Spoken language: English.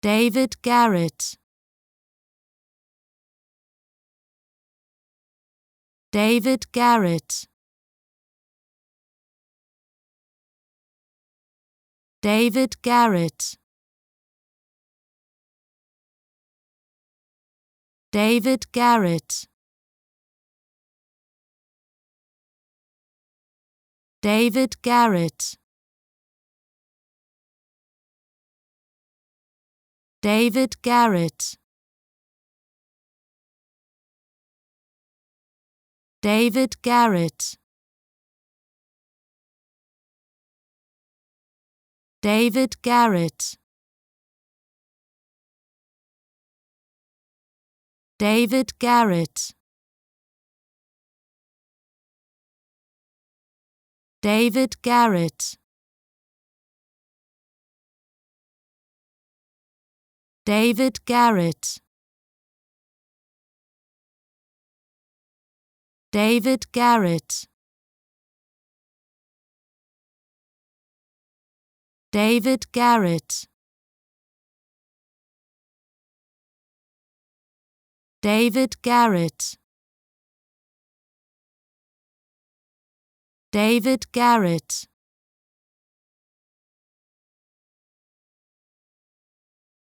David Garrett. David Garrett. David Garrett. David Garrett. David Garrett. David Garrett. David Garrett. David Garrett. David Garrett. David Garrett. David Garrett. David Garrett. David Garrett. David Garrett. David Garrett.